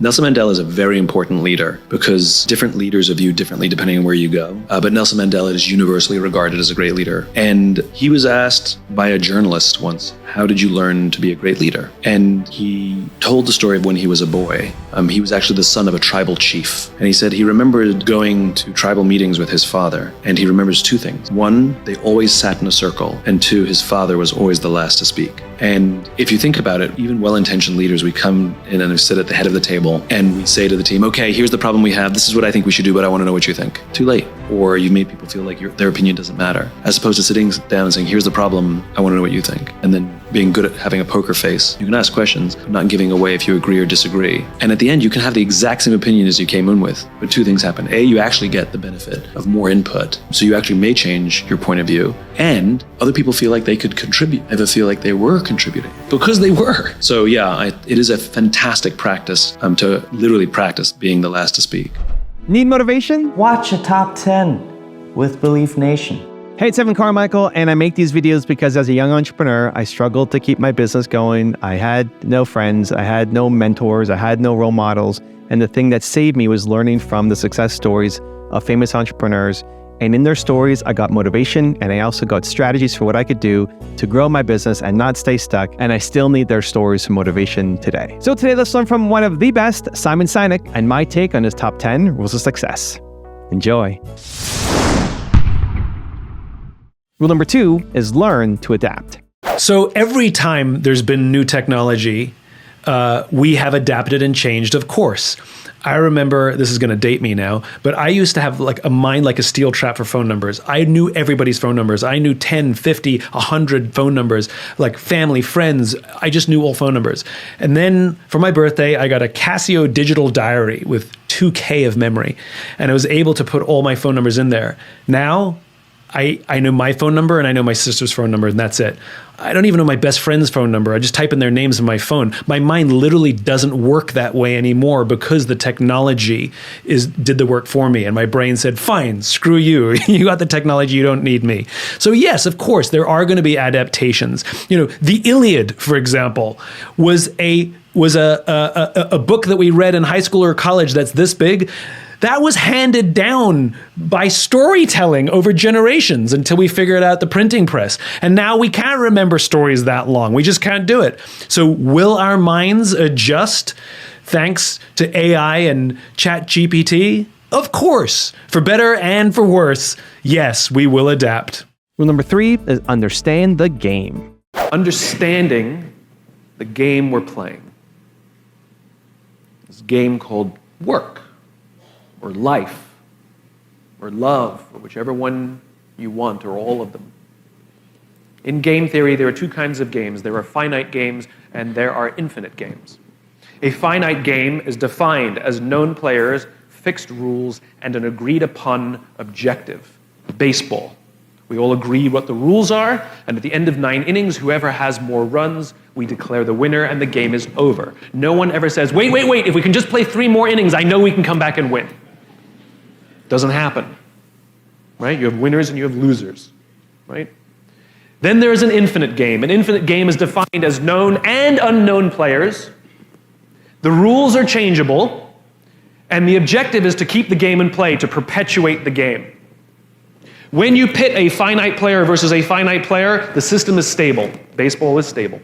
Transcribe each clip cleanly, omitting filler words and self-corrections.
Nelson Mandela is a very important leader because different leaders are viewed differently depending on where you go. But Nelson Mandela is universally regarded as a great leader. And he was asked by a journalist once, how did you learn to be a great leader? And he told the story of when he was a boy. He was actually the son of a tribal chief. And he said he remembered going to tribal meetings with his father. And he remembers two things. One, they always sat in a circle. And two, his father was always the last to speak. And if you think about it, even well-intentioned leaders, we come in and we sit at the head of the table and we say to the team, okay, here's the problem we have. This is what I think we should do, but I want to know what you think. Too late. Or you've made people feel like their opinion doesn't matter. As opposed to sitting down and saying, here's the problem, I want to know what you think. And then being good at having a poker face. You can ask questions, but not giving away if you agree or disagree. And at the end, you can have the exact same opinion as you came in with. But two things happen. A, you actually get the benefit of more input. So you actually may change your point of view. And other people feel like they could contribute, ever feel like they were contributing because they were. So yeah, it is a fantastic practice to literally practice being the last to speak. Need motivation? Watch a top 10 with Belief Nation. Hey, it's Carmichael, and I make these videos because as a young entrepreneur, I struggled to keep my business going. I had no friends, I had no mentors, I had no role models. And the thing that saved me was learning from the success stories of famous entrepreneurs. And in their stories, I got motivation, and I also got strategies for what I could do to grow my business and not stay stuck. And I still need their stories for motivation today. So today, let's learn from one of the best, Simon Sinek, and my take on his top 10 rules of success. Enjoy. Rule number 2 is learn to adapt. So every time there's been new technology, we have adapted and changed, of course. I remember, this is going to date me now, but I used to have like a mind like a steel trap for phone numbers. I knew everybody's phone numbers. I knew 10, 50, 100 phone numbers, like family, friends. I just knew all phone numbers. And then for my birthday, I got a Casio digital diary with 2K of memory. And I was able to put all my phone numbers in there. Now, I know my phone number and I know my sister's phone number, and that's it. I don't even know my best friend's phone number. I just type in their names in my phone. My mind literally doesn't work that way anymore because the technology did the work for me. And my brain said, fine, screw you. You got the technology, you don't need me. So yes, of course, there are going to be adaptations. You know, the Iliad, for example, was a book that we read in high school or college that's this big. That was handed down by storytelling over generations until we figured out the printing press. And now we can't remember stories that long. We just can't do it. So will our minds adjust thanks to AI and ChatGPT? Of course. For better and for worse, yes, we will adapt. Rule number 3 is understand the game. Understanding the game we're playing. This game called work, or life, or love, or whichever one you want, or all of them. In game theory, there are two kinds of games. There are finite games, and there are infinite games. A finite game is defined as known players, fixed rules, and an agreed-upon objective. Baseball. We all agree what the rules are, and at the end of 9 innings, whoever has more runs, we declare the winner, and the game is over. No one ever says, wait, if we can just play 3 more innings, I know we can come back and win. Doesn't happen, right? You have winners and you have losers, right? Then there is an infinite game. An infinite game is defined as known and unknown players. The rules are changeable, and the objective is to keep the game in play, to perpetuate the game. When you pit a finite player versus a finite player, the system is stable. Baseball is stable.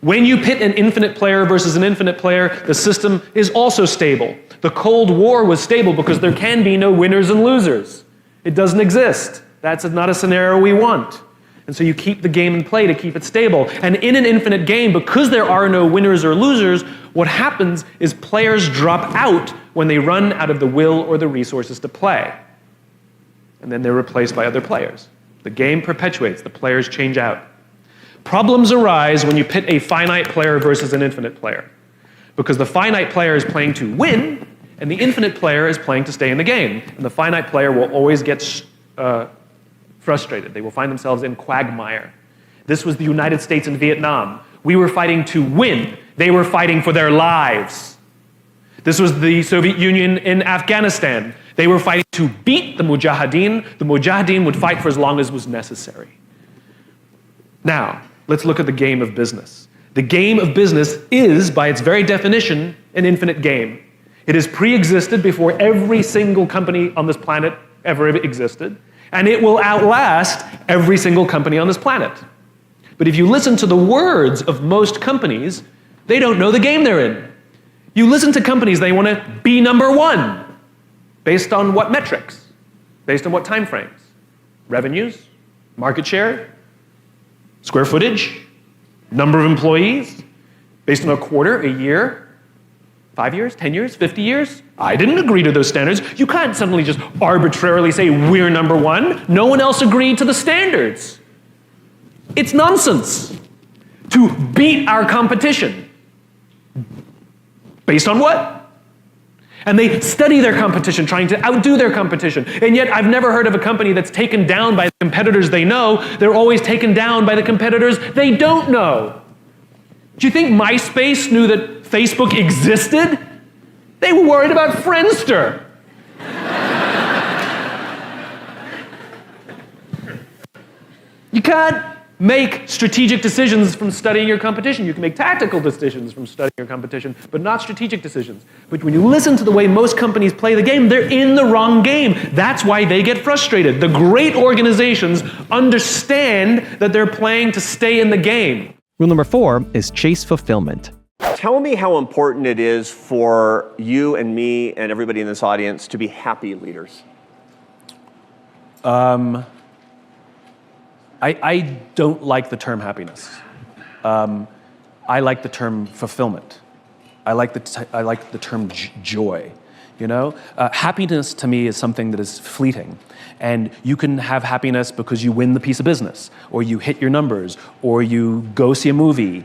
When you pit an infinite player versus an infinite player, the system is also stable. The Cold War was stable because there can be no winners and losers. It doesn't exist. That's not a scenario we want. And so you keep the game in play to keep it stable. And in an infinite game, because there are no winners or losers, what happens is players drop out when they run out of the will or the resources to play. And then they're replaced by other players. The game perpetuates. The players change out. Problems arise when you pit a finite player versus an infinite player, because the finite player is playing to win, and the infinite player is playing to stay in the game. And the finite player will always get frustrated. They will find themselves in quagmire. This was the United States and Vietnam. We were fighting to win. They were fighting for their lives. This was the Soviet Union in Afghanistan. They were fighting to beat the Mujahideen. The Mujahideen would fight for as long as was necessary. Now, let's look at the game of business. The game of business is, by its very definition, an infinite game. It has pre-existed before every single company on this planet ever existed, and it will outlast every single company on this planet. But if you listen to the words of most companies, they don't know the game they're in. You listen to companies, they want to be number one. Based on what metrics? Based on what time frames? Revenues? Market share? Square footage? Number of employees? Based on a quarter, a year? 5 years, 10 years, 50 years? I didn't agree to those standards. You can't suddenly just arbitrarily say we're number one. No one else agreed to the standards. It's nonsense to beat our competition. Based on what? And they study their competition, trying to outdo their competition. And yet I've never heard of a company that's taken down by the competitors they know. They're always taken down by the competitors they don't know. Do you think MySpace knew that Facebook existed? They were worried about Friendster. You can't make strategic decisions from studying your competition. You can make tactical decisions from studying your competition, but not strategic decisions. But when you listen to the way most companies play the game, they're in the wrong game. That's why they get frustrated. The great organizations understand that they're playing to stay in the game. Rule number 4 is chase fulfillment. Tell me how important it is for you and me and everybody in this audience to be happy leaders. I don't like the term happiness. I like the term fulfillment. I like the term joy. You know, happiness to me is something that is fleeting, and you can have happiness because you win the piece of business, or you hit your numbers, or you go see a movie,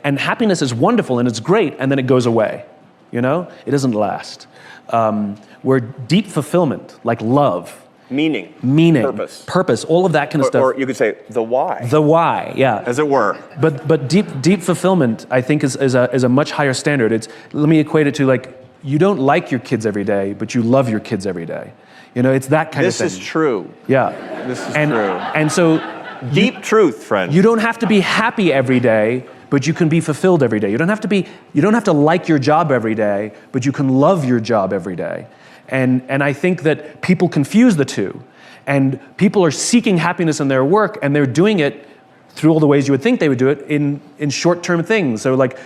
and happiness is wonderful and it's great, and then it goes away. You know, it doesn't last. Where deep fulfillment, like love, Meaning, purpose, all of that kind of stuff. Or you could say the why. The why, yeah. As it were. But deep fulfillment, I think, is a much higher standard. Let me equate it to, like, you don't like your kids every day, but you love your kids every day. You know, it's that kind of thing. This is true. Yeah. This is true. And so deep truth, friend. You don't have to be happy every day, but you can be fulfilled every day. You don't have to like your job every day, but you can love your job every day. And I think that people confuse the two. And people are seeking happiness in their work, and they're doing it through all the ways you would think they would do it in short-term things. So, like,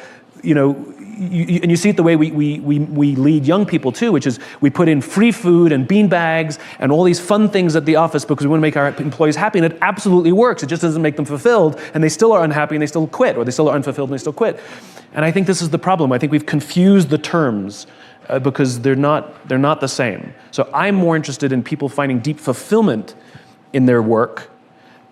you know, and you see it the way we lead young people too, which is we put in free food and bean bags and all these fun things at the office because we want to make our employees happy, and it absolutely works. It just doesn't make them fulfilled, and they still are unhappy and they still quit, or they still are unfulfilled and they still quit. And I think this is the problem. I think we've confused the terms because they're not the same. So I'm more interested in people finding deep fulfillment in their work,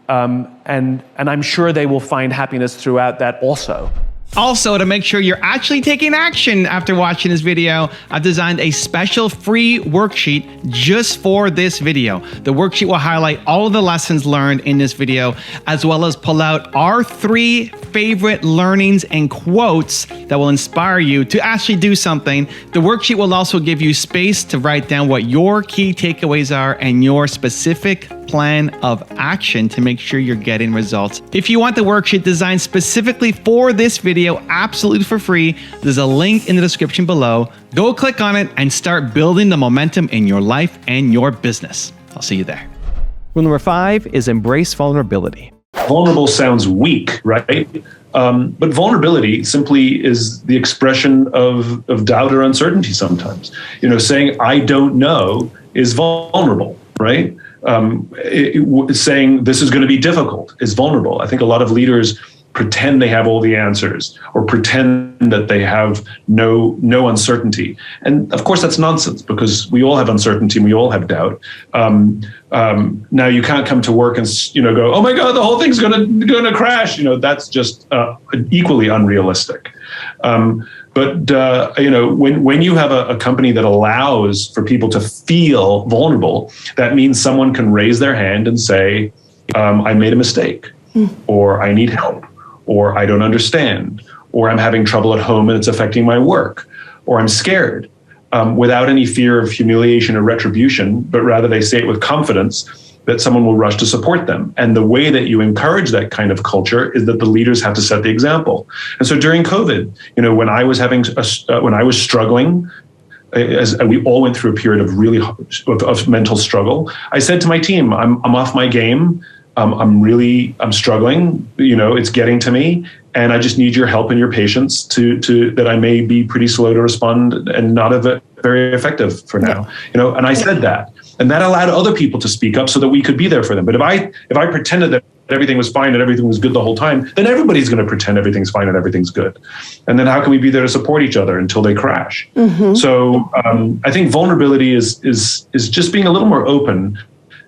and I'm sure they will find happiness throughout that also. Also, to make sure you're actually taking action after watching this video, I've designed a special free worksheet just for this video. The worksheet will highlight all of the lessons learned in this video, as well as pull out our 3 favorite learnings and quotes that will inspire you to actually do something. The worksheet will also give you space to write down what your key takeaways are and your specific plan of action to make sure you're getting results. If you want the worksheet designed specifically for this video, absolutely for free, there's a link in the description below. Go click on it and start building the momentum in your life and your business. I'll see you there. Rule number 5 is embrace vulnerability. Vulnerable sounds weak, right? But vulnerability simply is the expression of doubt or uncertainty sometimes. You know, saying I don't know is vulnerable, right? Saying this is going to be difficult is vulnerable. I think a lot of leaders pretend they have all the answers, or pretend that they have no uncertainty. And of course that's nonsense, because we all have uncertainty and we all have doubt. Now you can't come to work and go, oh my God, the whole thing's gonna crash. You know, that's just equally unrealistic. But when you have a company that allows for people to feel vulnerable, that means someone can raise their hand and say, I made a mistake, or I need help, or I don't understand, or I'm having trouble at home and it's affecting my work, or I'm scared, without any fear of humiliation or retribution, but rather they say it with confidence that someone will rush to support them. And the way that you encourage that kind of culture is that the leaders have to set the example. And so during COVID, when I was when I was struggling, as we all went through a period of mental struggle, I said to my team, I'm off my game. I'm struggling. It's getting to me, and I just need your help and your patience to that I may be pretty slow to respond and not very effective for now. And I said that, and that allowed other people to speak up so that we could be there for them. But if I pretended that everything was fine and everything was good the whole time, then everybody's going to pretend everything's fine and everything's good. And then how can we be there to support each other until they crash? So I think vulnerability is just being a little more open.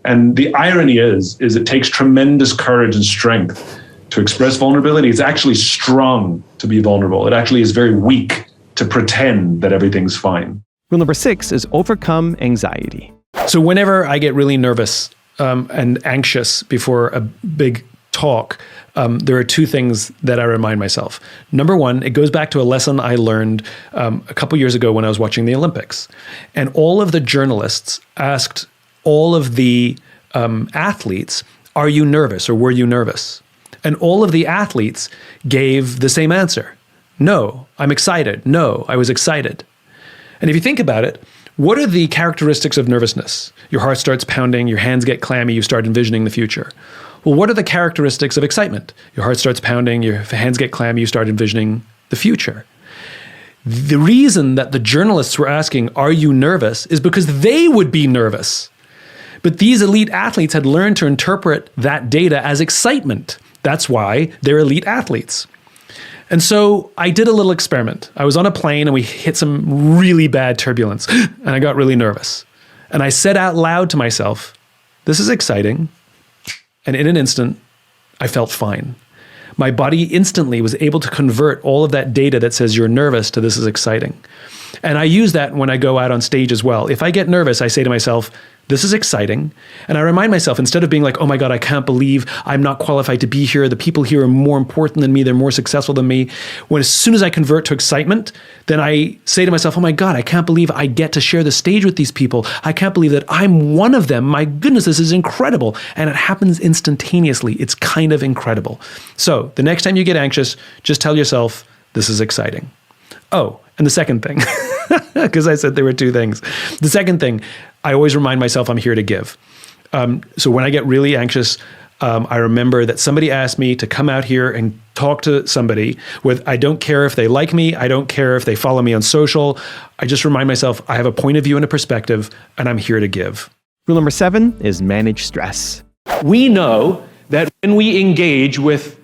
And the irony is it takes tremendous courage and strength to express vulnerability. It's actually strong to be vulnerable. It actually is very weak to pretend that everything's fine. Rule number 6 is overcome anxiety. So whenever I get really nervous and anxious before a big talk, there are two things that I remind myself. Number one, it goes back to a lesson I learned a couple years ago when I was watching the Olympics. And all of the journalists asked all of the athletes, are you nervous or were you nervous? And all of the athletes gave the same answer. No, I'm excited. No, I was excited. And if you think about it, what are the characteristics of nervousness? Your heart starts pounding, your hands get clammy, you start envisioning the future. Well, what are the characteristics of excitement? Your heart starts pounding, your hands get clammy, you start envisioning the future. The reason that the journalists were asking, are you nervous, is because they would be nervous. But these elite athletes had learned to interpret that data as excitement. That's why they're elite athletes. And so I did a little experiment. I was on a plane and we hit some really bad turbulence and I got really nervous. And I said out loud to myself, this is exciting. And in an instant, I felt fine. My body instantly was able to convert all of that data that says you're nervous to this is exciting. And I use that when I go out on stage as well. If I get nervous, I say to myself, this is exciting. And I remind myself, instead of being like, oh my God, I can't believe I'm not qualified to be here. The people here are more important than me. They're more successful than me. When as soon as I convert to excitement, then I say to myself, oh my God, I can't believe I get to share the stage with these people. I can't believe that I'm one of them. My goodness, this is incredible. And it happens instantaneously. It's kind of incredible. So the next time you get anxious, just tell yourself, this is exciting. Oh, and the second thing, because I said there were two things. The second thing, I always remind myself I'm here to give. So when I get really anxious, I remember that somebody asked me to come out here and talk to somebody I don't care if they like me. I don't care if they follow me on social. I just remind myself I have a point of view and a perspective, and I'm here to give. Rule number 7 is manage stress. We know that when we engage with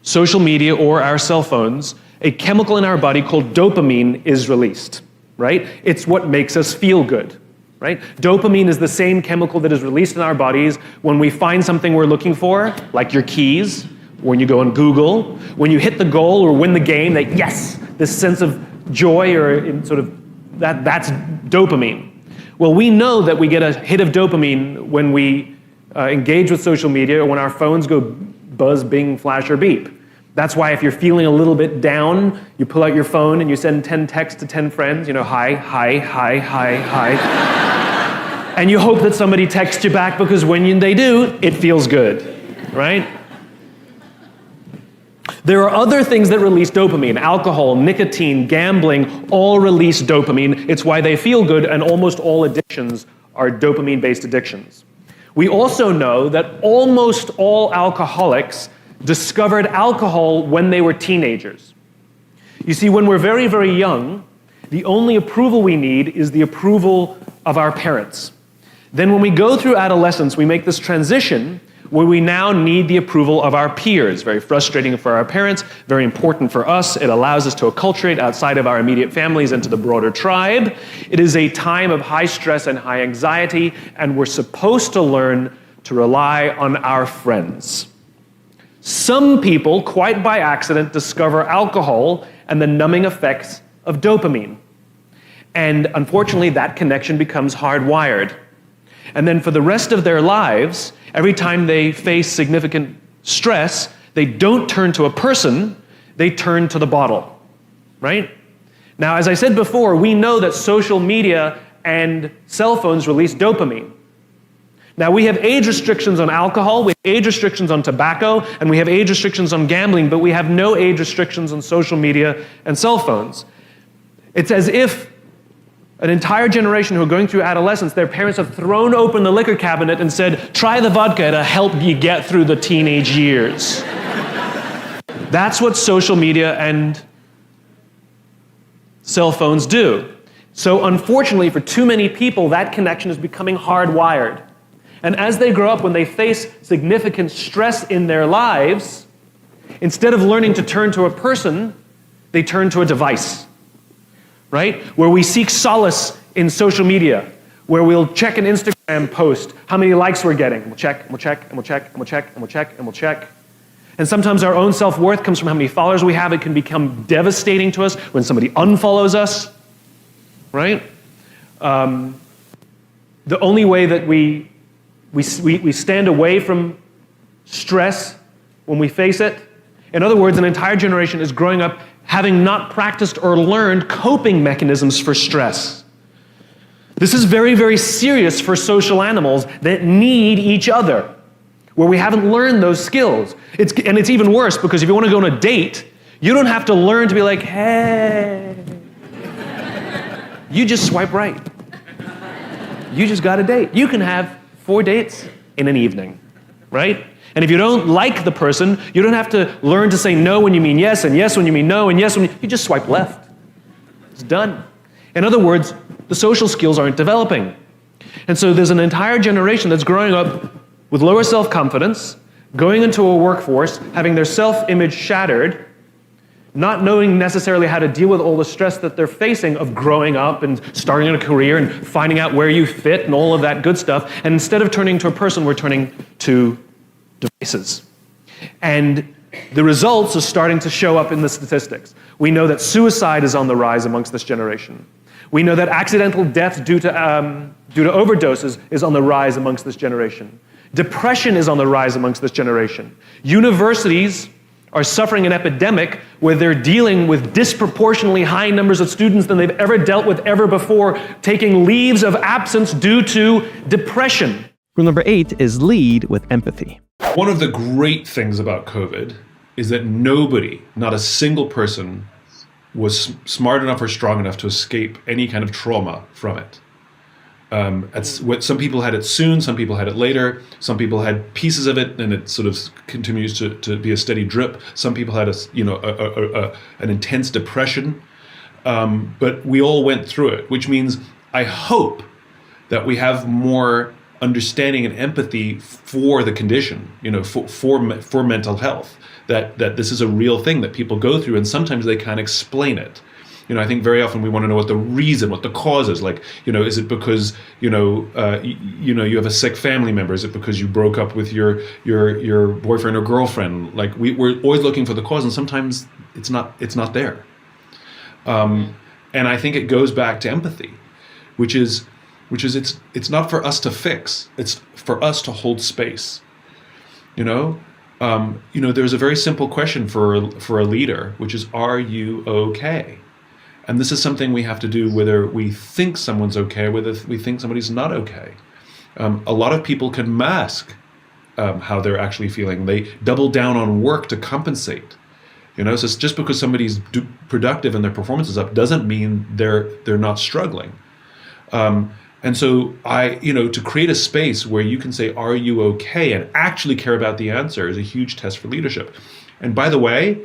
social media or our cell phones, a chemical in our body called dopamine is released, right? It's what makes us feel good, right? Dopamine is the same chemical that is released in our bodies when we find something we're looking for, like your keys, when you go on Google, when you hit the goal or win the game, that yes, this sense of joy or sort of that's dopamine. Well, we know that we get a hit of dopamine when we engage with social media or when our phones go buzz, bing, flash, or beep. That's why if you're feeling a little bit down, you pull out your phone and you send 10 texts to 10 friends, hi, hi, hi, hi, hi. And you hope that somebody texts you back because when they do, it feels good, right? There are other things that release dopamine. Alcohol, nicotine, gambling, all release dopamine. It's why they feel good, and almost all addictions are dopamine-based addictions. We also know that almost all alcoholics discovered alcohol when they were teenagers. You see, when we're very, very young, the only approval we need is the approval of our parents. Then when we go through adolescence, we make this transition where we now need the approval of our peers. Very frustrating for our parents, very important for us. It allows us to acculturate outside of our immediate families into the broader tribe. It is a time of high stress and high anxiety, and we're supposed to learn to rely on our friends. Some people, quite by accident, discover alcohol and the numbing effects of dopamine. And unfortunately, that connection becomes hardwired. And then for the rest of their lives, every time they face significant stress, they don't turn to a person, they turn to the bottle, right? Now, as I said before, we know that social media and cell phones release dopamine. Now, we have age restrictions on alcohol, we have age restrictions on tobacco, and we have age restrictions on gambling, but we have no age restrictions on social media and cell phones. It's as if an entire generation who are going through adolescence, their parents have thrown open the liquor cabinet and said, try the vodka to help you get through the teenage years. That's what social media and cell phones do. So unfortunately, for too many people, that connection is becoming hardwired. And as they grow up, when they face significant stress in their lives, instead of learning to turn to a person, they turn to a device, right? Where we seek solace in social media, where we'll check an Instagram post, how many likes we're getting. We'll check, and we'll check, and we'll check, and we'll check, and we'll check, and we'll check. And sometimes our own self-worth comes from how many followers we have. It can become devastating to us when somebody unfollows us, right? The only way that we stand away from stress when we face it. In other words, an entire generation is growing up having not practiced or learned coping mechanisms for stress. This is very, very serious for social animals that need each other, where we haven't learned those skills. And it's even worse, because if you want to go on a date, you don't have to learn to be like, hey. You just swipe right. You just got a date. You can have 4 dates in an evening, right? And if you don't like the person, you don't have to learn to say no when you mean yes, and yes when you mean no, and yes when you just swipe left. It's done. In other words, the social skills aren't developing. And so there's an entire generation that's growing up with lower self-confidence, going into a workforce, having their self-image shattered, not knowing necessarily how to deal with all the stress that they're facing of growing up and starting a career and finding out where you fit and all of that good stuff. And instead of turning to a person, we're turning to devices. And the results are starting to show up in the statistics. We know that suicide is on the rise amongst this generation. We know that accidental death due to overdoses is on the rise amongst this generation. Depression is on the rise amongst this generation. Universities are suffering an epidemic where they're dealing with disproportionately high numbers of students than they've ever dealt with ever before, taking leaves of absence due to depression. Rule number 8 is lead with empathy. One of the great things about COVID is that nobody, not a single person, was smart enough or strong enough to escape any kind of trauma from it. Some people had it soon, some people had it later, some people had pieces of it and it sort of continues to be a steady drip. Some people had an intense depression, but we all went through it, which means I hope that we have more understanding and empathy for the condition, for mental health, that this is a real thing that people go through, and sometimes they can't explain it. I think very often we want to know what the reason, what the cause is. Like, is it because you have a sick family member? Is it because you broke up with your boyfriend or girlfriend? Like, we're always looking for the cause, and sometimes it's not there. And I think it goes back to empathy, which is it's not for us to fix. It's for us to hold space. There's a very simple question for a leader, which is, are you okay? And this is something we have to do whether we think someone's okay or whether we think somebody's not okay. A lot of people can mask how they're actually feeling. They double down on work to compensate. So it's just because somebody's productive and their performance is up doesn't mean they're not struggling. And so to create a space where you can say, are you okay? And actually care about the answer is a huge test for leadership. And by the way,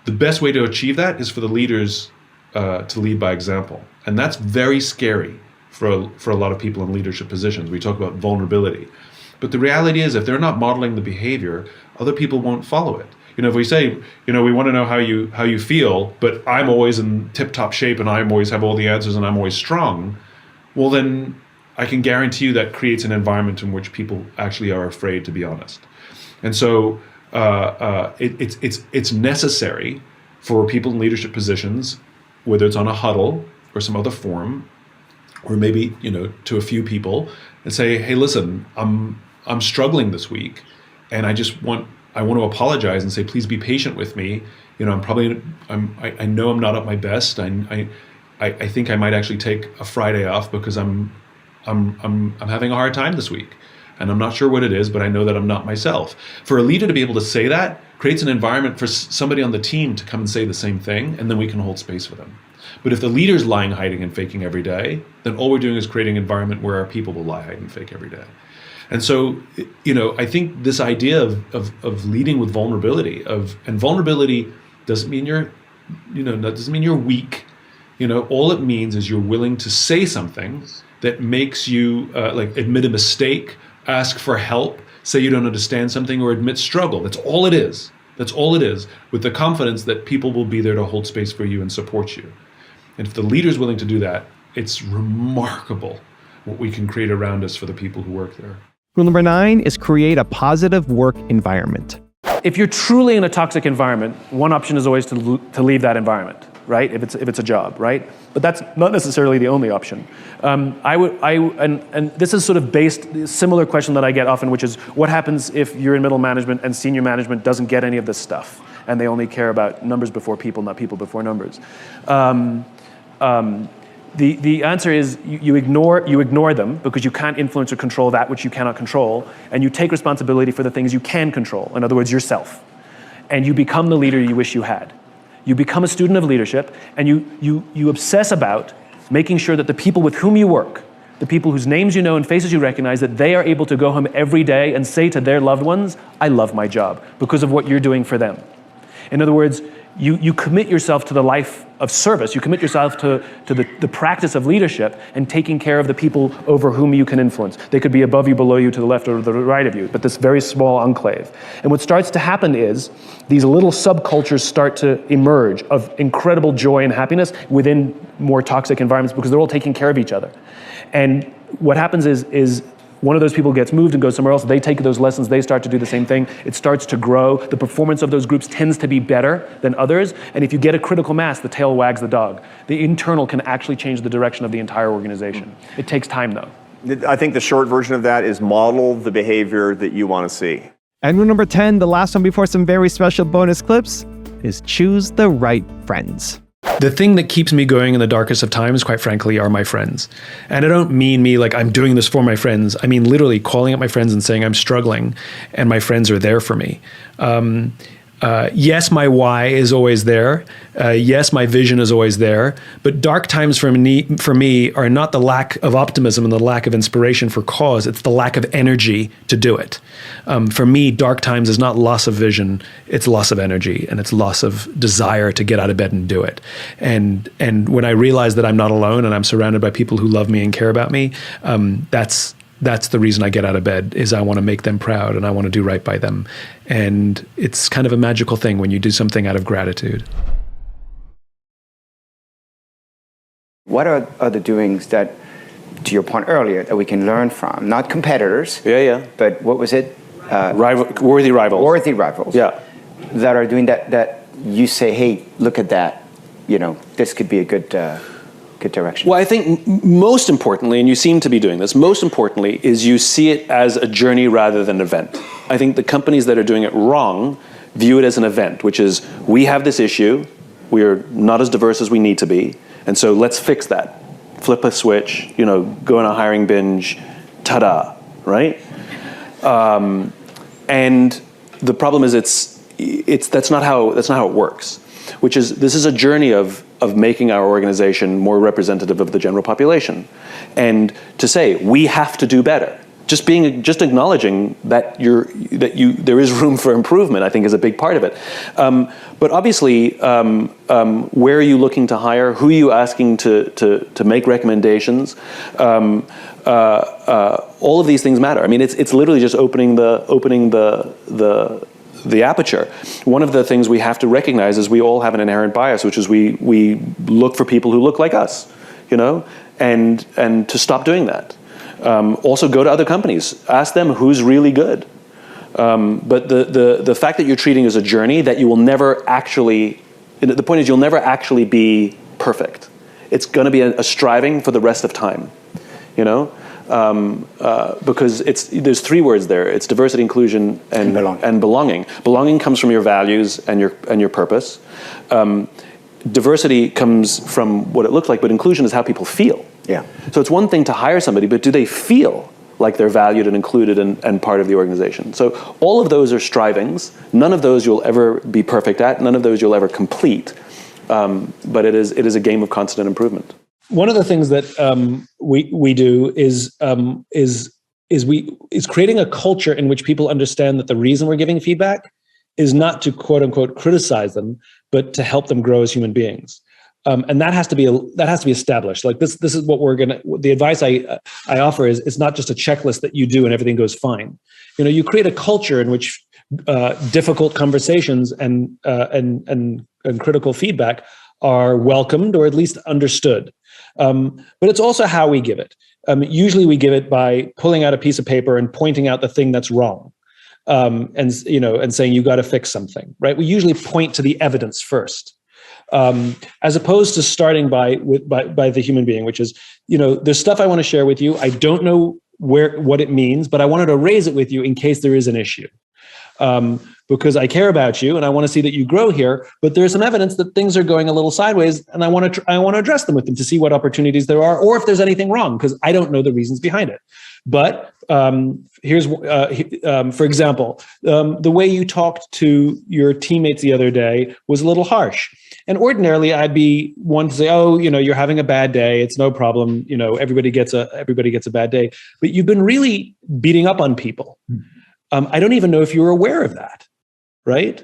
the best way to achieve that is for the leaders to lead by example. And that's very scary for a lot of people in leadership positions. We talk about vulnerability. But the reality is, if they're not modeling the behavior, other people won't follow it. If we say, we want to know how you feel, but I'm always in tip-top shape and I always have all the answers and I'm always strong, well then I can guarantee you that creates an environment in which people actually are afraid to be honest. And so it's necessary for people in leadership positions, whether it's on a huddle or some other forum, or maybe to a few people, and say, hey, listen, I'm struggling this week, and I want to apologize and say, please be patient with me. I know I'm not at my best. I think I might actually take a Friday off because I'm having a hard time this week. and I'm not sure what it is, but I know that I'm not myself. For a leader to be able to say that creates an environment for somebody on the team to come and say the same thing, and then we can hold space for them. But if the leader's lying, hiding, and faking every day, then all we're doing is creating an environment where our people will lie, hide, and fake every day. And so, I think this idea of leading with vulnerability, and vulnerability doesn't mean that doesn't mean you're weak. All it means is you're willing to say something that makes you like admit a mistake, ask for help, say you don't understand something, or admit struggle. That's all it is. That's all it is, with the confidence that people will be there to hold space for you and support you. And if the leader's willing to do that, it's remarkable what we can create around us for the people who work there. Rule number 9 is create a positive work environment. If you're truly in a toxic environment, one option is always to leave that environment, right? If it's a job, right? But that's not necessarily the only option. And this is sort of similar question that I get often, which is what happens if you're in middle management and senior management doesn't get any of this stuff, and they only care about numbers before people, not people before numbers. The answer is you ignore them because you can't influence or control that which you cannot control, and you take responsibility for the things you can control, in other words, yourself. And you become the leader you wish you had. You become a student of leadership, and you obsess about making sure that the people with whom you work, the people whose names you know and faces you recognize, that they are able to go home every day and say to their loved ones, I love my job, because of what you're doing for them. In other words, you commit yourself to the life of service. You commit yourself to the practice of leadership and taking care of the people over whom you can influence. They could be above you, below you, to the left or to the right of you, but this very small enclave. And what starts to happen is these little subcultures start to emerge of incredible joy and happiness within more toxic environments because they're all taking care of each other. And what happens is one of those people gets moved and goes somewhere else. They take those lessons. They start to do the same thing. It starts to grow. The performance of those groups tends to be better than others. And if you get a critical mass, the tail wags the dog. The internal can actually change the direction of the entire organization. It takes time, though. I think the short version of that is model the behavior that you want to see. And rule number 10, the last one before some very special bonus clips, is choose the right friends. The thing that keeps me going in the darkest of times, quite frankly, are my friends. And I don't mean me like I'm doing this for my friends. I mean literally calling up my friends and saying I'm struggling, and my friends are there for me. Yes, my why is always there. Yes, my vision is always there. But dark times for me are not the lack of optimism and the lack of inspiration for cause. It's the lack of energy to do it. For me, dark times is not loss of vision. It's loss of energy, and it's loss of desire to get out of bed and do it. And when I realize that I'm not alone and I'm surrounded by people who love me and care about me, that's the reason I get out of bed, is I want to make them proud and I want to do right by them. And it's kind of a magical thing when you do something out of gratitude. What are the doings that, to your point earlier, that we can learn from? Not competitors. Yeah. But what was it? Worthy rivals. Worthy rivals. Yeah. That are doing that you say, hey, look at that. This could be a good direction. Well, I think most importantly, and you seem to be doing this, most importantly is you see it as a journey rather than an event. I think the companies that are doing it wrong view it as an event, which is we have this issue, we are not as diverse as we need to be, and so let's fix that. Flip a switch, go on a hiring binge, ta-da, right? And the problem is that's not how it works. Which is, this is a journey of making our organization more representative of the general population. And to say, we have to do better. Just acknowledging that there is room for improvement, I think, is a big part of it. But obviously, where are you looking to hire? Who are you asking to make recommendations? All of these things matter. I mean, it's literally just opening the aperture. One of the things we have to recognize is we all have an inherent bias, which is we look for people who look like us, and to stop doing that. Also go to other companies, ask them who's really good. But the fact that you're treating it as a journey that you will never actually, the point is you'll never actually be perfect. It's going to be a striving for the rest of time, because there's three words there. It's diversity, inclusion, and belonging. Belonging comes from your values and your purpose. Diversity comes from what it looks like, but inclusion is how people feel. Yeah. So it's one thing to hire somebody, but do they feel like they're valued and included and part of the organization. So all of those are strivings. None of those you'll ever be perfect at. None of those you'll ever complete. But it is a game of constant improvement. One of the things that we do is creating a culture in which people understand that the reason we're giving feedback is not to quote unquote criticize them, but to help them grow as human beings. And that has to be established. Like this is what the advice I offer is, it's not just a checklist that you do and everything goes fine. You create a culture in which difficult conversations and critical feedback are welcomed or at least understood. But it's also how we give it. Usually we give it by pulling out a piece of paper and pointing out the thing that's wrong. And saying you got to fix something, right? We usually point to the evidence first. As opposed to starting by the human being, which is, there's stuff I want to share with you. I don't know what it means, but I wanted to raise it with you in case there is an issue. Because I care about you and I want to see that you grow here, but there's some evidence that things are going a little sideways, and I want to address them with them to see what opportunities there are, or if there's anything wrong, because I don't know the reasons behind it. But here's, for example, the way you talked to your teammates the other day was a little harsh. And ordinarily, I'd be one to say, "Oh, you're having a bad day. It's no problem. Everybody gets a bad day." But you've been really beating up on people. I don't even know if you were aware of that, right?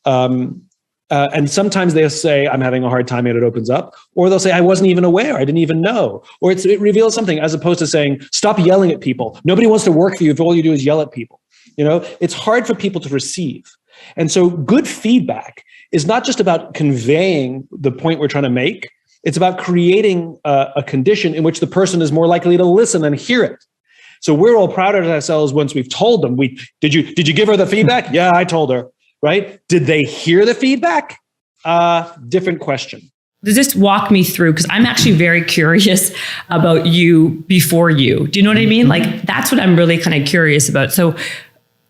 And sometimes they'll say, "I'm having a hard time," and it opens up. Or they'll say, "I wasn't even aware. I didn't even know." Or it reveals something, as opposed to saying, "Stop yelling at people. Nobody wants to work for you if all you do is yell at people." It's hard for people to receive. And so good feedback is not just about conveying the point we're trying to make. It's about creating a condition in which the person is more likely to listen and hear it. So we're all proud of ourselves once we've told them, did you give her the feedback? Yeah, I told her, right? Did they hear the feedback? Different question. Just walk me through, because I'm actually very curious about you before you. Do you know what I mean? Like, that's what I'm really kind of curious about. So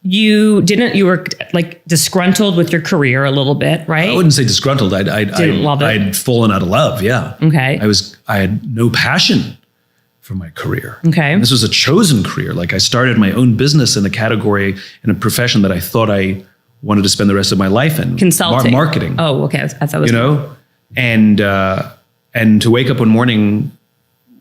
you were like disgruntled with your career a little bit, right? I wouldn't say disgruntled. I'd fallen out of love. Yeah. Okay. I had no passion for my career. Okay. And this was a chosen career. Like, I started my own business in a category, in a profession that I thought I wanted to spend the rest of my life in. Consulting. Marketing. Oh, okay. I thought it was and to wake up one morning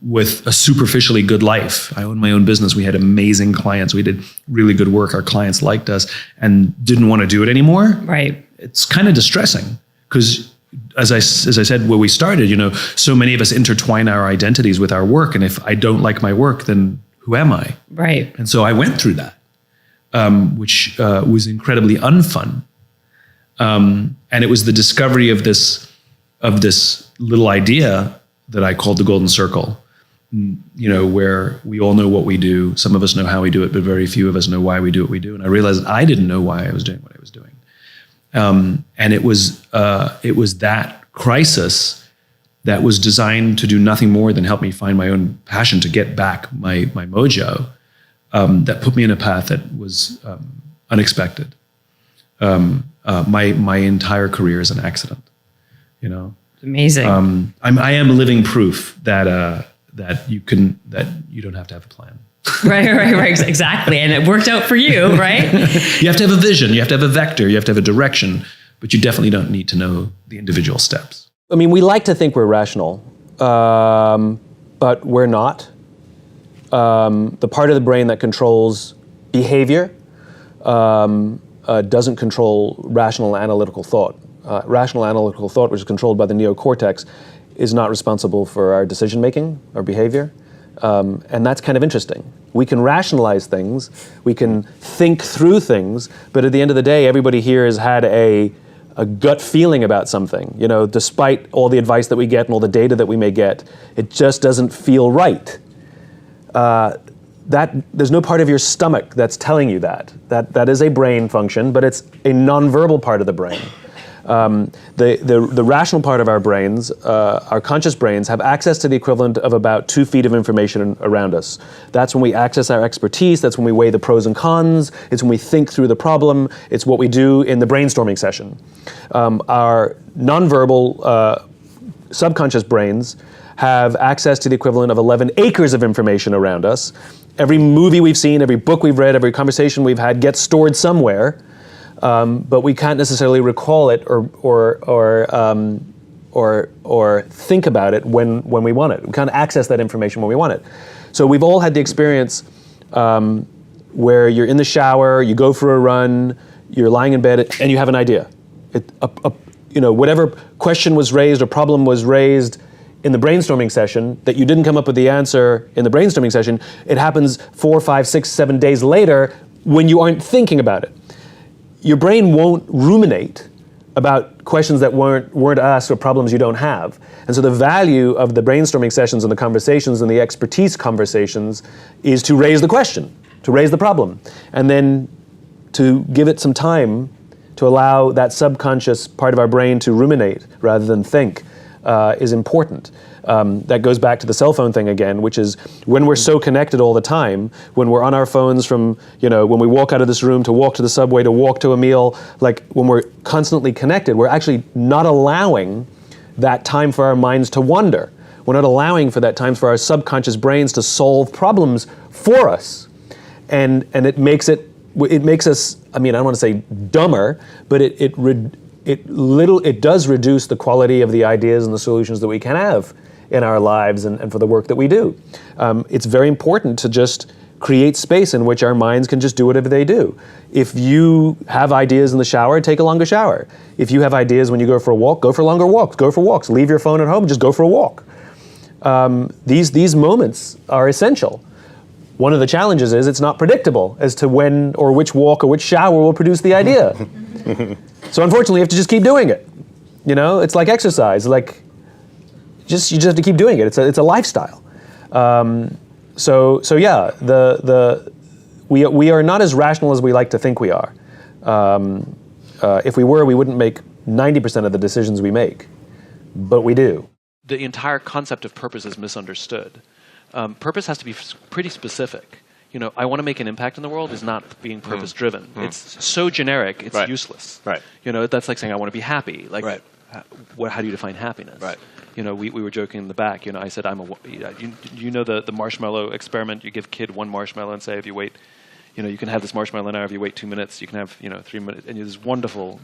with a superficially good life. I owned my own business. We had amazing clients. We did really good work. Our clients liked us and didn't want to do it anymore. Right. It's kind of distressing, because as I said when we started, so many of us intertwine our identities with our work. And if I don't like my work, then who am I? Right. And so I went through that, which was incredibly unfun. And it was the discovery of this little idea that I called the Golden Circle, where we all know what we do. Some of us know how we do it, but very few of us know why we do what we do. And I realized I didn't know why I was doing what I was doing. And it was that crisis that was designed to do nothing more than help me find my own passion, to get back my mojo, that put me in a path that was unexpected. My entire career is an accident, Amazing. I am living proof that you don't have to have a plan. Right. Exactly. And it worked out for you, right? You have to have a vision. You have to have a vector. You have to have a direction, but you definitely don't need to know the individual steps. I mean, we like to think we're rational, but we're not. The part of the brain that controls behavior doesn't control rational analytical thought. Rational analytical thought, which is controlled by the neocortex, is not responsible for our decision making or behavior. And that's kind of interesting. We can rationalize things, we can think through things, but at the end of the day, everybody here has had a gut feeling about something. Despite all the advice that we get and all the data that we may get, it just doesn't feel right. There's no part of your stomach that's telling you that. That is a brain function, but it's a nonverbal part of the brain. The rational part of our brains, our conscious brains, have access to the equivalent of about 2 feet of information around us. That's when we access our expertise. That's when we weigh the pros and cons. It's when we think through the problem. It's what we do in the brainstorming session. Our nonverbal subconscious brains have access to the equivalent of 11 acres of information around us. Every movie we've seen, every book we've read, every conversation we've had gets stored somewhere, but we can't necessarily recall it or think about it when we want it. We can't access that information when we want it. So we've all had the experience where you're in the shower, you go for a run, you're lying in bed, and you have an idea. Whatever question was raised or problem was raised in the brainstorming session that you didn't come up with the answer in the brainstorming session, it happens 4, 5, 6, 7 days later when you aren't thinking about it. Your brain won't ruminate about questions that weren't asked or problems you don't have. And so the value of the brainstorming sessions and the conversations and the expertise conversations is to raise the question, to raise the problem, and then to give it some time to allow that subconscious part of our brain to ruminate rather than think is important. That goes back to the cell phone thing again, which is when we're so connected all the time, when we're on our phones from, when we walk out of this room to walk to the subway, to walk to a meal, like when we're constantly connected, we're actually not allowing that time for our minds to wander. We're not allowing for that time for our subconscious brains to solve problems for us. And it makes us, I don't want to say dumber, but it does reduce the quality of the ideas and the solutions that we can have in our lives and for the work that we do. It's very important to just create space in which our minds can just do whatever they do. If you have ideas in the shower, take a longer shower. If you have ideas when you go for a walk, go for longer walks. Go for walks. Leave your phone at home, just go for a walk. These moments are essential. One of the challenges is it's not predictable as to when or which walk or which shower will produce the idea. So unfortunately, you have to just keep doing it. It's like exercise. You just have to keep doing it. It's a lifestyle. We are not as rational as we like to think we are. If we were, we wouldn't make 90% of the decisions we make, but we do. The entire concept of purpose is misunderstood. Purpose has to be pretty specific. I want to make an impact in the world is not being purpose-driven. It's so generic, it's useless. Right. That's like saying I want to be happy. Right. How do you define happiness? Right. We were joking in the back. I said the marshmallow experiment. You give kid one marshmallow and say if you wait, you can have this marshmallow now. If you wait 2 minutes, you can have 3 minutes. And there's wonderful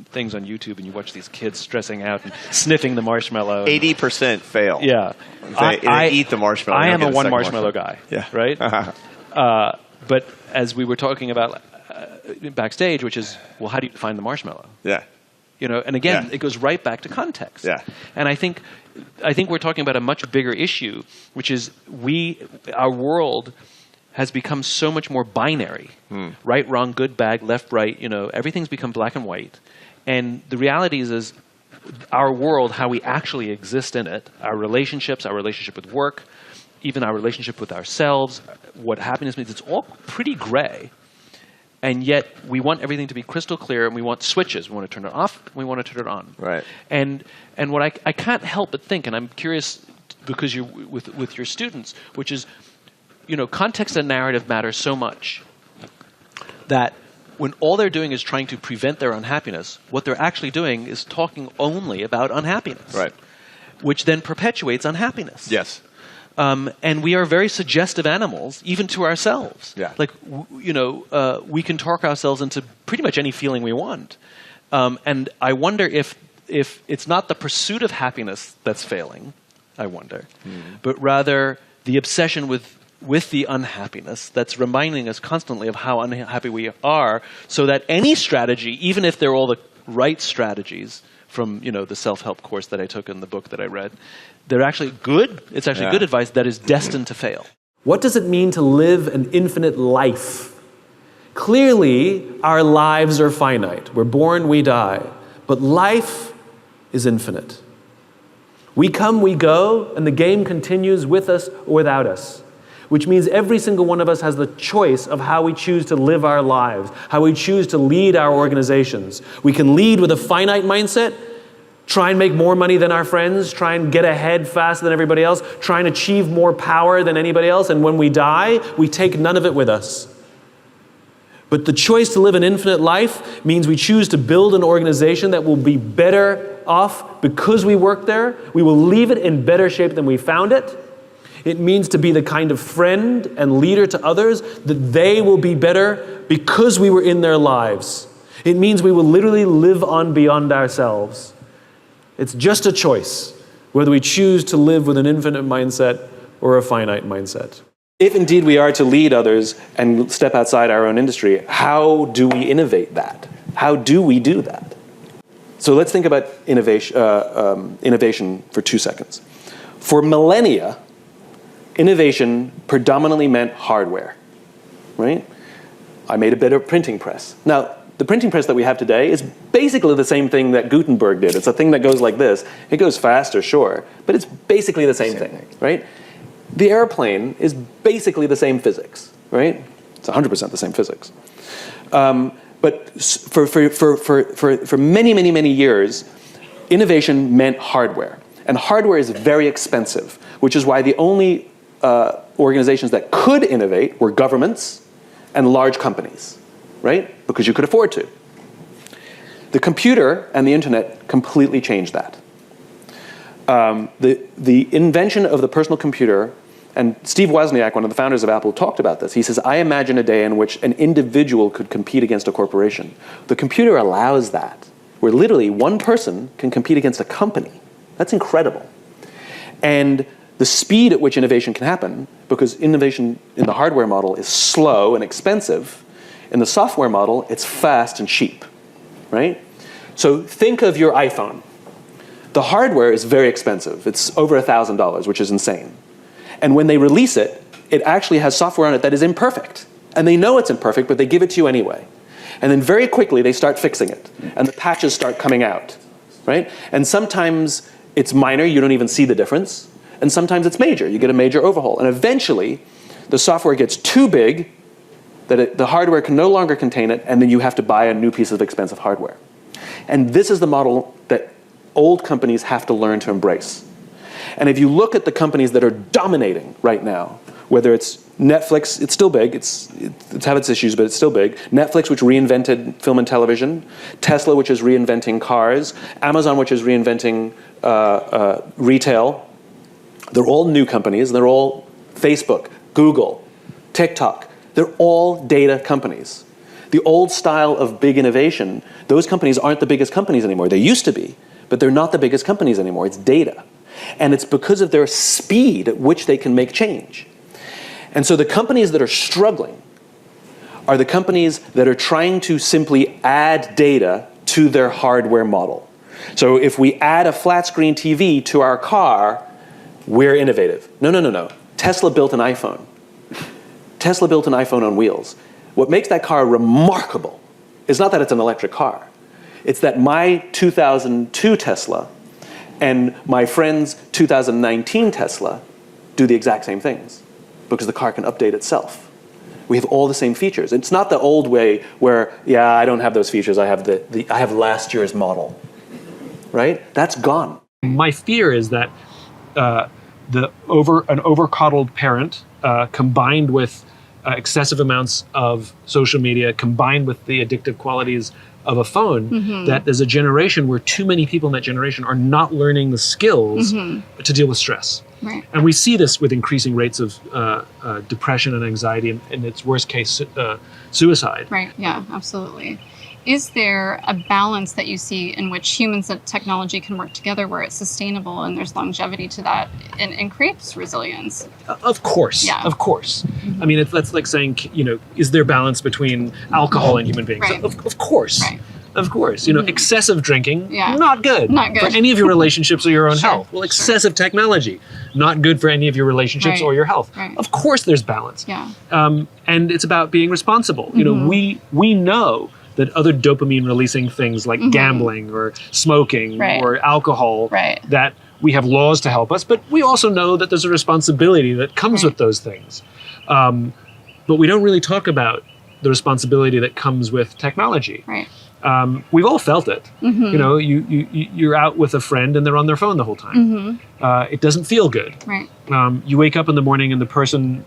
things on YouTube, and you watch these kids stressing out and sniffing the marshmallow. 80% fail. Yeah. They eat the marshmallow. I am a one marshmallow guy. Yeah. Right. But as we were talking about backstage, which is, well, how do you define the marshmallow? Yeah. And again, it goes right back to context. Yeah. And I think we're talking about a much bigger issue, which is our world has become so much more binary. Right, wrong, good, bad, left, right, everything's become black and white. And the reality is our world, how we actually exist in it, our relationships, our relationship with work, even our relationship with ourselves, what happiness means, it's all pretty gray. And yet we want everything to be crystal clear, and we want switches. We want to turn it off, and we want to turn it on. Right. And what I can't help but think, and I'm curious because you're with your students, which is, context and narrative matter so much that when all they're doing is trying to prevent their unhappiness, what they're actually doing is talking only about unhappiness. Right. Which then perpetuates unhappiness. Yes. And we are very suggestive animals, even to ourselves. Yeah. We can talk ourselves into pretty much any feeling we want. And I wonder if it's not the pursuit of happiness that's failing, but rather the obsession with the unhappiness that's reminding us constantly of how unhappy we are, so that any strategy, even if they're all the right strategies from the self-help course that I took and the book that I read, they're actually good. It's actually good advice that is destined to fail. What does it mean to live an infinite life? Clearly, our lives are finite. We're born, we die. But life is infinite. We come, we go, and the game continues with us or without us. Which means every single one of us has the choice of how we choose to live our lives, how we choose to lead our organizations. We can lead with a finite mindset, try and make more money than our friends, try and get ahead faster than everybody else, try and achieve more power than anybody else, and when we die, we take none of it with us. But the choice to live an infinite life means we choose to build an organization that will be better off because we work there. We will leave it in better shape than we found it. It means to be the kind of friend and leader to others that they will be better because we were in their lives. It means we will literally live on beyond ourselves. It's just a choice, whether we choose to live with an infinite mindset or a finite mindset. If indeed we are to lead others and step outside our own industry, how do we innovate that? How do we do that? So let's think about innovation for 2 seconds. For millennia, innovation predominantly meant hardware, right? I made a better printing press. Now, the printing press that we have today is basically the same thing that Gutenberg did. It's a thing that goes like this. It goes faster, sure, but it's basically the same thing, right? The airplane is basically the same physics, right? It's 100% the same physics. But for many, many, many years, innovation meant hardware. And hardware is very expensive, which is why the only organizations that could innovate were governments and large companies, right? Because you could afford to. The computer and the internet completely changed that. The invention of the personal computer, and Steve Wozniak, one of the founders of Apple, talked about this. He says, I imagine a day in which an individual could compete against a corporation. The computer allows that, where literally one person can compete against a company. That's incredible. And the speed at which innovation can happen, because innovation in the hardware model is slow and expensive, in the software model, it's fast and cheap, right? So think of your iPhone. The hardware is very expensive. It's over $1,000, which is insane. And when they release it, it actually has software on it that is imperfect. And they know it's imperfect, but they give it to you anyway. And then very quickly, they start fixing it. And the patches start coming out, right? And sometimes it's minor, you don't even see the difference. And sometimes it's major, you get a major overhaul. And eventually, the software gets too big that the hardware can no longer contain it, and then you have to buy a new piece of expensive hardware. And this is the model that old companies have to learn to embrace. And if you look at the companies that are dominating right now, whether it's Netflix, it's still big, it's had its issues, but it's still big. Netflix, which reinvented film and television. Tesla, which is reinventing cars. Amazon, which is reinventing retail. They're all new companies, and they're all Facebook, Google, TikTok. They're all data companies. The old style of big innovation, those companies aren't the biggest companies anymore. They used to be, but they're not the biggest companies anymore. It's data. And it's because of their speed at which they can make change. And so the companies that are struggling are the companies that are trying to simply add data to their hardware model. So if we add a flat screen TV to our car, we're innovative. No. Tesla built an iPhone. Tesla built an iPhone on wheels. What makes that car remarkable is not that it's an electric car. It's that my 2002 Tesla and my friend's 2019 Tesla do the exact same things because the car can update itself. We have all the same features. It's not the old way where, yeah, I don't have those features. I have last year's model, right? That's gone. My fear is that an over-coddled parent combined with excessive amounts of social media, combined with the addictive qualities of a phone, that there's a generation where too many people in that generation are not learning the skills to deal with stress. Right. And we see this with increasing rates of depression and anxiety, and in its worst case, suicide. Right, yeah, absolutely. Is there a balance that you see in which humans and technology can work together where it's sustainable and there's longevity to that and creates resilience? Of course, yeah. Of course. I mean, that's like saying, is there balance between alcohol and human beings? Right. Of course. Right. Of course. Excessive drinking, Yeah. not good. Not good. For any of your relationships or your own Sure, health. Well, excessive technology, not good for any of your relationships Right. or your health. Right. Of course there's balance. Yeah. And it's about being responsible. We know that other dopamine releasing things like gambling or smoking Right. or alcohol, Right. that we have laws to help us, but we also know that there's a responsibility that comes with those things. But we don't really talk about the responsibility that comes with technology. Right. We've all felt it. You know, you're out with a friend and they're on their phone the whole time. It doesn't feel good. Right. You wake up in the morning and the person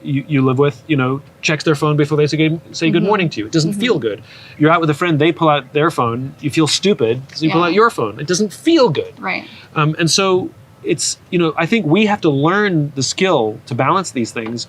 you live with, you know, checks their phone before they say good morning to you. It doesn't feel good. You're out with a friend, they pull out their phone, you feel stupid, so you pull out your phone. It doesn't feel good. Right. And so it's, you know, I think we have to learn the skill to balance these things,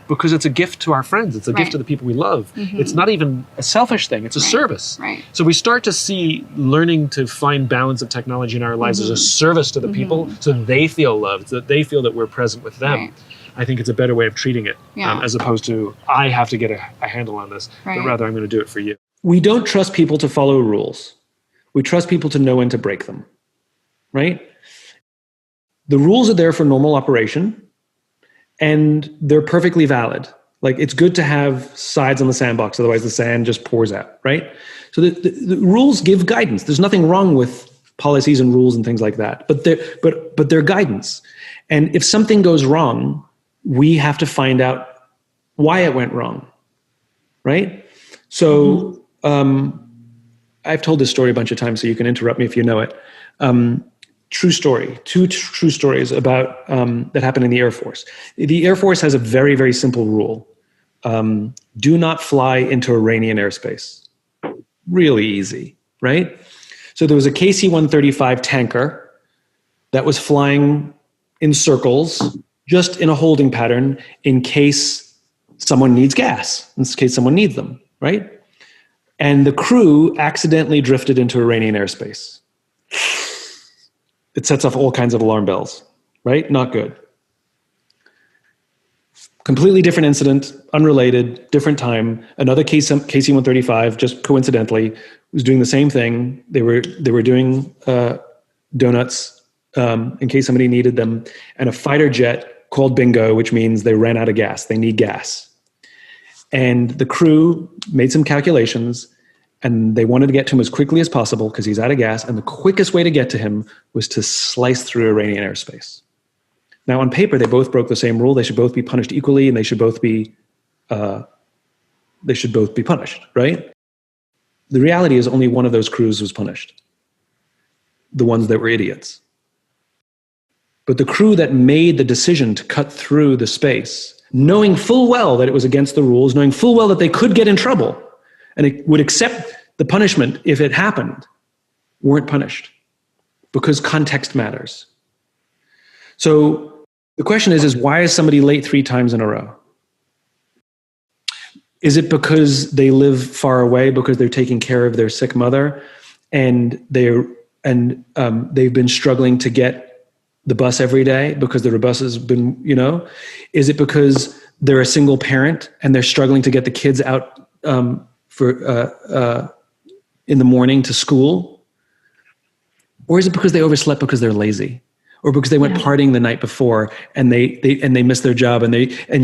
because it's a gift to our friends. It's a gift to the people we love. It's not even a selfish thing. It's a service. Right. So we start to see learning to find balance of technology in our lives as a service to the people, so they feel loved, so that they feel that we're present with them. Right. I think it's a better way of treating it, as opposed to, I have to get a handle on this, but rather I'm going to do it for you. We don't trust people to follow rules. We trust people to know when to break them, right? The rules are there for normal operation, and they're perfectly valid. Like, it's good to have sides on the sandbox, otherwise the sand just pours out, right? So the rules give guidance. There's nothing wrong with policies and rules and things like that, but they're guidance. And if something goes wrong, we have to find out why it went wrong, right? So I've told this story a bunch of times, so you can interrupt me if you know it. True story, two true stories about that happened in the Air Force. The Air Force has a very, very simple rule. Do not fly into Iranian airspace. Really easy, right? So there was a KC-135 tanker that was flying in circles, just in a holding pattern, in case someone needs gas, in case someone needs them, right? And the crew accidentally drifted into Iranian airspace. It sets off all kinds of alarm bells, right? Not good. Completely different incident, unrelated, different time. Another KC-135, just coincidentally, was doing the same thing. They were doing donuts in case somebody needed them, and a fighter jet called bingo, which means they ran out of gas. They need gas. And the crew made some calculations, and they wanted to get to him as quickly as possible because he's out of gas. And the quickest way to get to him was to slice through Iranian airspace. Now, on paper, they both broke the same rule. They should both be punished equally, and they should both be punished, right? The reality is only one of those crews was punished. The ones that were idiots. But the crew that made the decision to cut through the space, knowing full well that it was against the rules, knowing full well that they could get in trouble, and it would accept the punishment if it happened, weren't punished, because context matters. So the question is why is somebody late 3 times in a row? Is it because they live far away, because they're taking care of their sick mother, and they've been struggling to get the bus every day because the bus has been, you know? Is it because they're a single parent and they're struggling to get the kids out in the morning to school? Or is it because they overslept because they're lazy, or because they went partying the night before and they missed their job and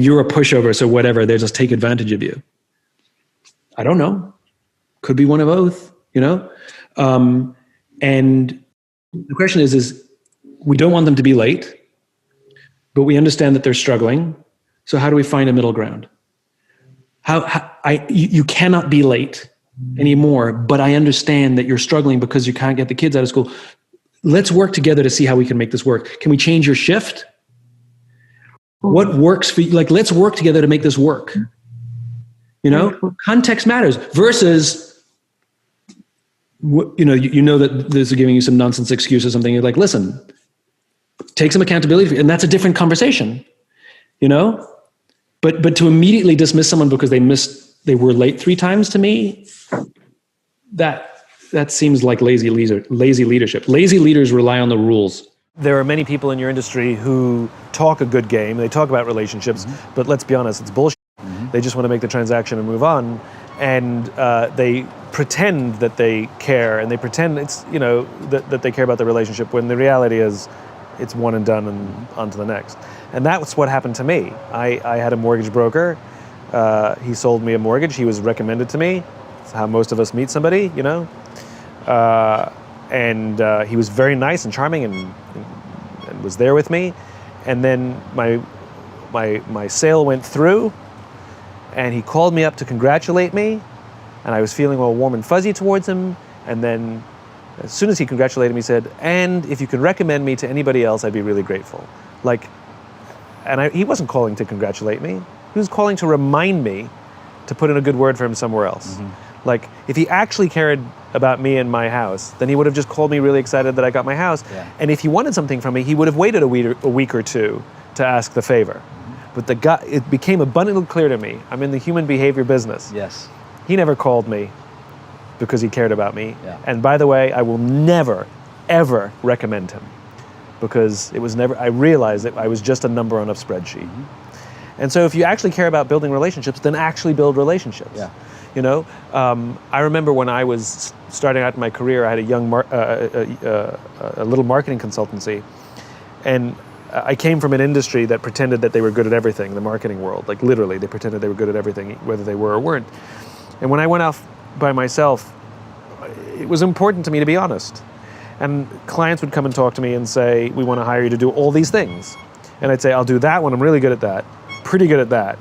you're a pushover, so whatever, they just take advantage of you? I don't know. Could be one of both, you know? And the question is we don't want them to be late, but we understand that they're struggling. So how do we find a middle ground? You cannot be late anymore, but I understand that you're struggling because you can't get the kids out of school. Let's work together to see how we can make this work. Can we change your shift? What works for you? Like, let's work together to make this work. You know, context matters versus, you know that this is giving you some nonsense excuse or something. You're like, listen, take some accountability, and that's a different conversation, you know? But to immediately dismiss someone because they were late 3 times, to me, that seems like lazy leadership. Lazy leaders rely on the rules. There are many people in your industry who talk a good game. They talk about relationships, but let's be honest, it's bullshit. They just want to make the transaction and move on, and they pretend that they care, and they pretend it's, you know, that they care about the relationship, when the reality is it's one and done and on to the next. And that's what happened to me. I had a mortgage broker. He sold me a mortgage. He was recommended to me. That's how most of us meet somebody, you know. And he was very nice and charming and was there with me. And then my sale went through, and he called me up to congratulate me. And I was feeling all warm and fuzzy towards him. And then as soon as he congratulated me, he said, and if you can recommend me to anybody else, I'd be really grateful. He wasn't calling to congratulate me. He was calling to remind me to put in a good word for him somewhere else. Like, if he actually cared about me and my house, then he would have just called me really excited that I got my house. Yeah. And if he wanted something from me, he would have waited a week or two to ask the favor. But it became abundantly clear to me, I'm in the human behavior business. Yes. He never called me because he cared about me. Yeah. And by the way, I will never, ever recommend him, because I realized that I was just a number on a spreadsheet. And so if you actually care about building relationships, then actually build relationships. Yeah. You know, I remember when I was starting out in my career, I had a little marketing consultancy, and I came from an industry that pretended that they were good at everything, the marketing world. Like, literally, they pretended they were good at everything, whether they were or weren't. And when I went off by myself, it was important to me to be honest. And clients would come and talk to me and say, we want to hire you to do all these things. And I'd say, I'll do that one, I'm really good at that, pretty good at that.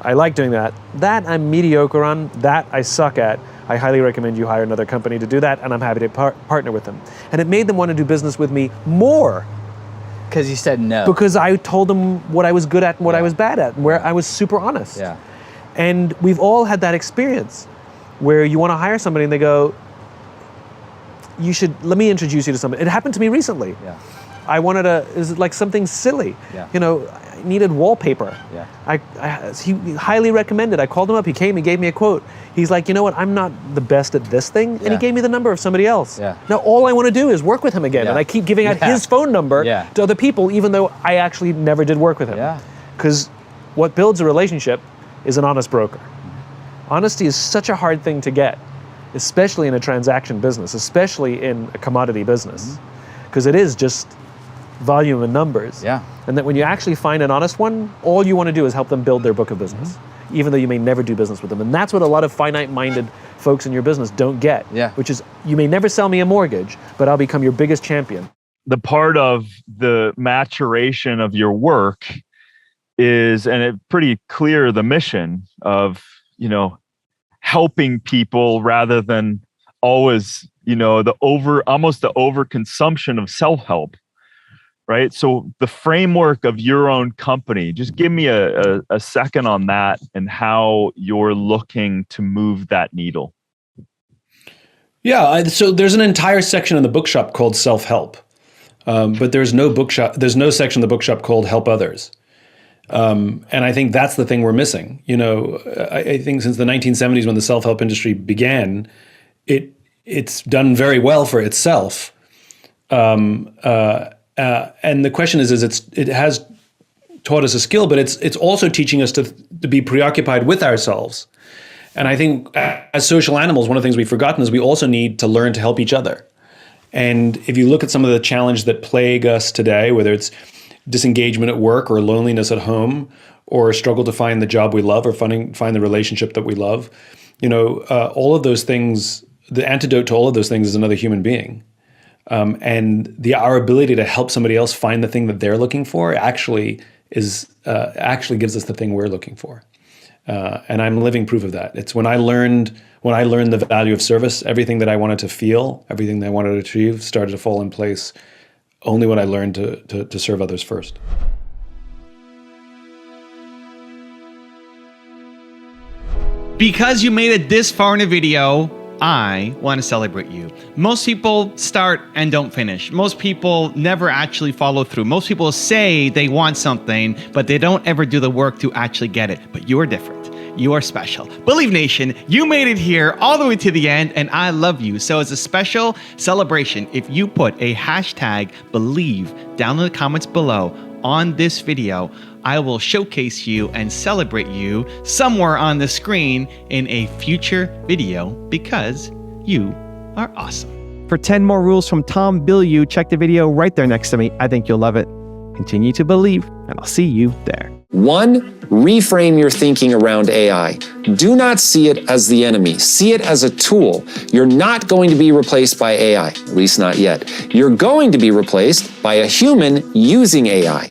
I like doing that. That I'm mediocre on, that I suck at. I highly recommend you hire another company to do that, and I'm happy to partner with them. And it made them want to do business with me more. Because you said no. Because I told them what I was good at and what I was bad at, and where I was super honest. Yeah. And we've all had that experience where you want to hire somebody and they go, let me introduce you to somebody. It happened to me recently. Yeah. I wanted it was like something silly. Yeah. You know, I needed wallpaper. Yeah. He highly recommended. I called him up. He came. He gave me a quote. He's like, you know what? I'm not the best at this thing, and he gave me the number of somebody else. Yeah. Now all I want to do is work with him again, Yeah. and I keep giving out his phone number to other people, even though I actually never did work with him. Yeah. Because what builds a relationship is an honest broker. Honesty is such a hard thing to get, especially in a transaction business, especially in a commodity business, because it is just volume and numbers. Yeah. And that when you actually find an honest one, all you want to do is help them build their book of business, even though you may never do business with them. And that's what a lot of finite-minded folks in your business don't get, which is, you may never sell me a mortgage, but I'll become your biggest champion. The part of the maturation of your work is, and it's pretty clear, the mission of, you know, helping people rather than always, you know, almost the overconsumption of self-help. Right. So the framework of your own company, just give me a second on that and how you're looking to move that needle. Yeah. So there's an entire section in the bookshop called self-help, but there's no section of the bookshop called help others. And I think that's the thing we're missing. You know, I think since the 1970s, when the self-help industry began, it's done very well for itself. And the question is it has taught us a skill, but it's also teaching us to be preoccupied with ourselves. And I think as social animals, one of the things we've forgotten is we also need to learn to help each other. And if you look at some of the challenges that plague us today, whether it's disengagement at work or loneliness at home or a struggle to find the job we love or find the relationship that we love, you know, all of those things, the antidote to all of those things is another human being. And our ability to help somebody else find the thing that they're looking for actually gives us the thing we're looking for. And I'm living proof of that. It's when I learned the value of service, everything that I wanted to feel, everything that I wanted to achieve started to fall in place only when I learned to serve others first. Because you made it this far in a video, I want to celebrate you. Most people start and don't finish. Most people never actually follow through. Most people say they want something, but they don't ever do the work to actually get it. But you're different. You are special. Believe Nation, you made it here all the way to the end, and I love you. So as a special celebration, if you put a hashtag Believe down in the comments below on this video, I will showcase you and celebrate you somewhere on the screen in a future video because you are awesome. For 10 more rules from Tom Bilyeu, check the video right there next to me. I think you'll love it. Continue to believe, and I'll see you there. 1, reframe your thinking around AI. Do not see it as the enemy. See it as a tool. You're not going to be replaced by AI, at least not yet. You're going to be replaced by a human using AI.